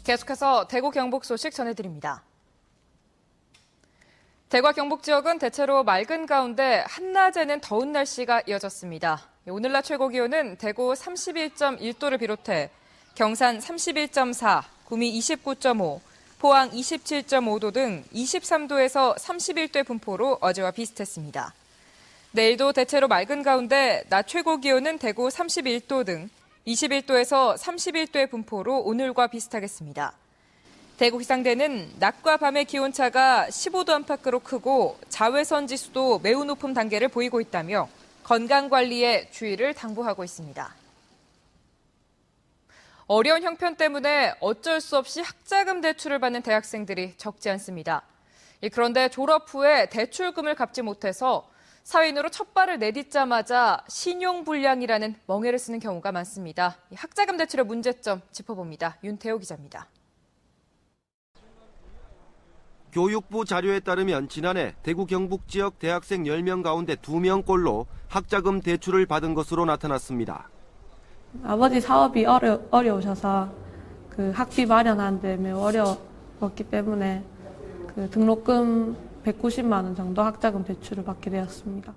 계속해서 대구 경북 소식 전해드립니다. 대구와 경북 지역은 대체로 맑은 가운데 한낮에는 더운 날씨가 이어졌습니다. 오늘 낮 최고 기온은 대구 31.1도를 비롯해 경산 31.4, 구미 29.5, 포항 27.5도 등 23도에서 31도의 분포로 어제와 비슷했습니다. 내일도 대체로 맑은 가운데 낮 최고 기온은 대구 31도 등 21도에서 31도의 분포로 오늘과 비슷하겠습니다. 대구 기상대는 낮과 밤의 기온차가 15도 안팎으로 크고 자외선 지수도 매우 높은 단계를 보이고 있다며 건강관리에 주의를 당부하고 있습니다. 어려운 형편 때문에 어쩔 수 없이 학자금 대출을 받는 대학생들이 적지 않습니다. 그런데 졸업 후에 대출금을 갚지 못해서 사회인으로 첫 발을 내딛자마자 신용불량이라는 멍해를 쓰는 경우가 많습니다. 학자금 대출의 문제점 짚어봅니다. 윤태호 기자입니다. 교육부 자료에 따르면 지난해 대구 경북 지역 대학생 10명 가운데 2명꼴로 학자금 대출을 받은 것으로 나타났습니다. 아버지 사업이 어려우셔서 학비 마련하는데 매우 어려웠기 때문에 등록금 190만 원 정도 학자금 대출을 받게 되었습니다.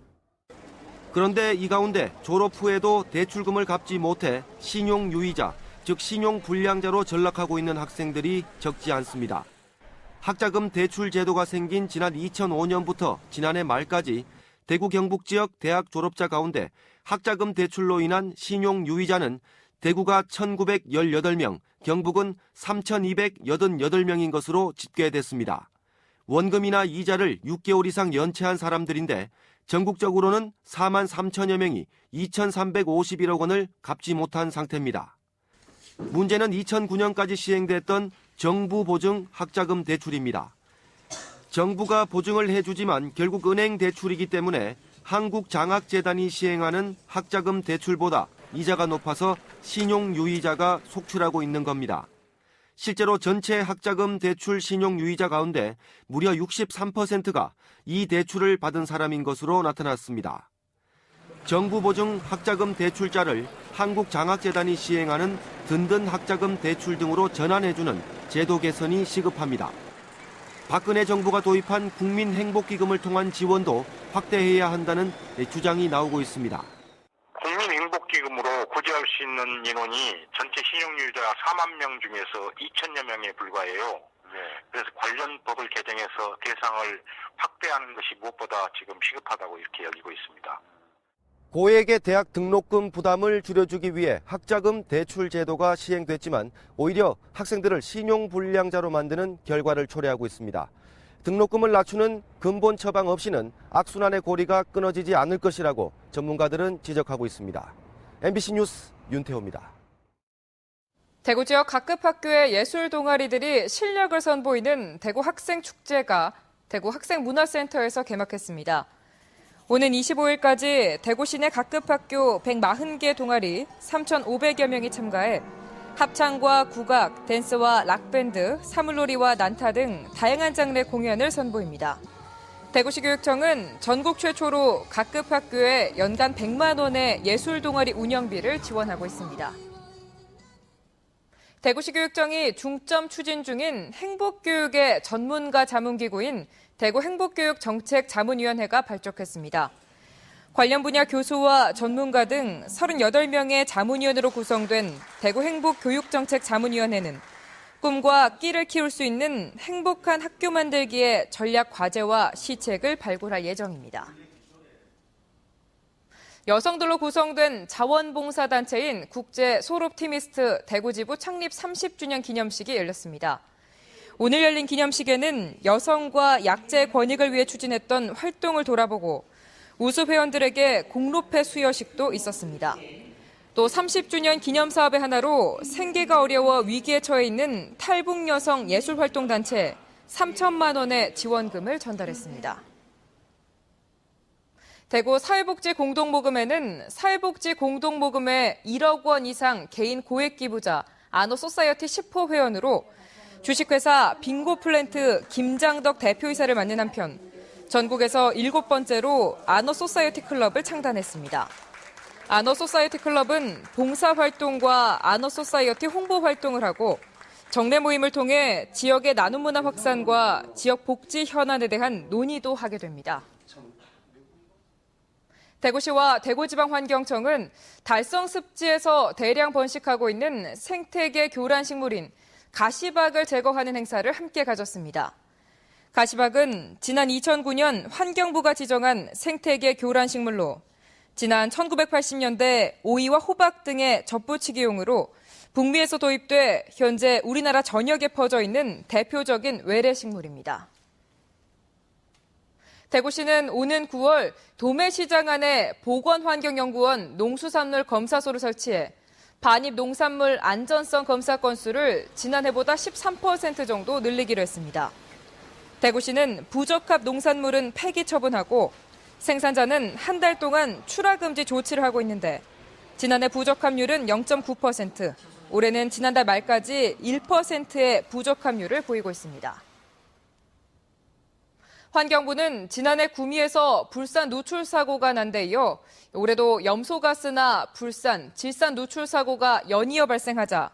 그런데 이 가운데 졸업 후에도 대출금을 갚지 못해 신용유의자, 즉 신용불량자로 전락하고 있는 학생들이 적지 않습니다. 학자금 대출 제도가 생긴 지난 2005년부터 지난해 말까지 대구 경북 지역 대학 졸업자 가운데 학자금 대출로 인한 신용유의자는 대구가 1,918명, 경북은 3,288명인 것으로 집계됐습니다. 원금이나 이자를 6개월 이상 연체한 사람들인데 전국적으로는 4만 3천여 명이 2,351억 원을 갚지 못한 상태입니다. 문제는 2009년까지 시행됐던 정부 보증 학자금 대출입니다. 정부가 보증을 해주지만 결국 은행 대출이기 때문에 한국장학재단이 시행하는 학자금 대출보다 이자가 높아서 신용유의자가 속출하고 있는 겁니다. 실제로 전체 학자금 대출 신용유의자 가운데 무려 63%가 이 대출을 받은 사람인 것으로 나타났습니다. 정부 보증 학자금 대출자를 한국장학재단이 시행하는 든든 학자금 대출 등으로 전환해주는 제도 개선이 시급합니다. 박근혜 정부가 도입한 국민행복기금을 통한 지원도 확대해야 한다는 주장이 나오고 있습니다. 국민행복기금으로 구제할 수 있는 인원이 전체 신용유의자 4만 명 중에서 2천여 명에 불과해요. 그래서 관련 법을 개정해서 대상을 확대하는 것이 무엇보다 지금 시급하다고 이렇게 여기고 있습니다. 고액의 대학 등록금 부담을 줄여주기 위해 학자금 대출 제도가 시행됐지만 오히려 학생들을 신용불량자로 만드는 결과를 초래하고 있습니다. 등록금을 낮추는 근본 처방 없이는 악순환의 고리가 끊어지지 않을 것이라고 전문가들은 지적하고 있습니다. MBC 뉴스 윤태호입니다. 대구 지역 각급 학교의 예술 동아리들이 실력을 선보이는 대구 학생축제가 대구 학생문화센터에서 개막했습니다. 오는 25일까지 대구 시내 각급 학교 140개 동아리 3,500여 명이 참가해 합창과 국악, 댄스와 락밴드, 사물놀이와 난타 등 다양한 장르의 공연을 선보입니다. 대구시 교육청은 전국 최초로 각급 학교에 연간 100만 원의 예술 동아리 운영비를 지원하고 있습니다. 대구시 교육청이 중점 추진 중인 행복교육의 전문가 자문기구인 대구 행복교육정책자문위원회가 발족했습니다. 관련 분야 교수와 전문가 등 38명의 자문위원으로 구성된 대구 행복교육정책자문위원회는 꿈과 끼를 키울 수 있는 행복한 학교 만들기의 전략 과제와 시책을 발굴할 예정입니다. 여성들로 구성된 자원봉사단체인 국제소롭티미스트 대구지부 창립 30주년 기념식이 열렸습니다. 오늘 열린 기념식에는 여성과 약자의 권익을 위해 추진했던 활동을 돌아보고 우수 회원들에게 공로패 수여식도 있었습니다. 또 30주년 기념사업의 하나로 생계가 어려워 위기에 처해 있는 탈북 여성 예술활동단체에 3천만 원의 지원금을 전달했습니다. 대구 사회복지공동모금회는 사회복지공동모금회 1억 원 이상 개인 고액기부자 아너소사이어티 10호 회원으로 주식회사 빙고플랜트 김장덕 대표이사를 맡는 한편 전국에서 7번째로 아너소사이어티 클럽을 창단했습니다. 아너소사이어티 클럽은 봉사활동과 아너소사이어티 홍보활동을 하고 정례 모임을 통해 지역의 나눔 문화 확산과 지역 복지 현안에 대한 논의도 하게 됩니다. 대구시와 대구지방환경청은 달성 습지에서 대량 번식하고 있는 생태계 교란 식물인 가시박을 제거하는 행사를 함께 가졌습니다. 가시박은 지난 2009년 환경부가 지정한 생태계 교란 식물로 지난 1980년대 오이와 호박 등의 젖붙이기용으로 북미에서 도입돼 현재 우리나라 전역에 퍼져 있는 대표적인 외래 식물입니다. 대구시는 오는 9월 도매시장 안에 보건환경연구원 농수산물 검사소를 설치해 반입 농산물 안전성 검사 건수를 지난해보다 13% 정도 늘리기로 했습니다. 대구시는 부적합 농산물은 폐기 처분하고 생산자는 한 달 동안 출하금지 조치를 하고 있는데 지난해 부적합률은 0.9%, 올해는 지난달 말까지 1%의 부적합률을 보이고 있습니다. 환경부는 지난해 구미에서 불산 누출 사고가 난 데 이어 올해도 염소가스나 불산, 질산 누출 사고가 연이어 발생하자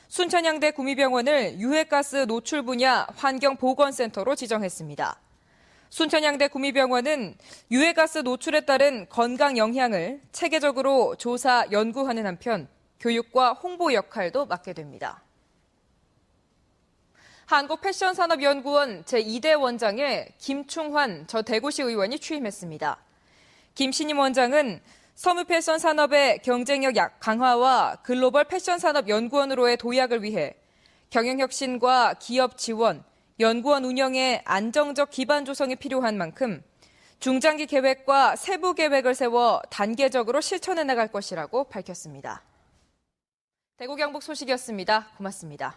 순천향대 구미병원을 유해가스 노출 분야 환경보건센터로 지정했습니다. 순천향대 구미병원은 유해가스 노출에 따른 건강 영향을 체계적으로 조사, 연구하는 한편 교육과 홍보 역할도 맡게 됩니다. 한국패션산업연구원 제2대 원장에 김충환 저 대구시 의원이 취임했습니다. 김 신임 원장은 섬유 패션 산업의 경쟁력 강화와 글로벌 패션 산업 연구원으로의 도약을 위해 경영혁신과 기업 지원, 연구원 운영에 안정적 기반 조성이 필요한 만큼 중장기 계획과 세부 계획을 세워 단계적으로 실천해 나갈 것이라고 밝혔습니다. 대구 경북 소식이었습니다. 고맙습니다.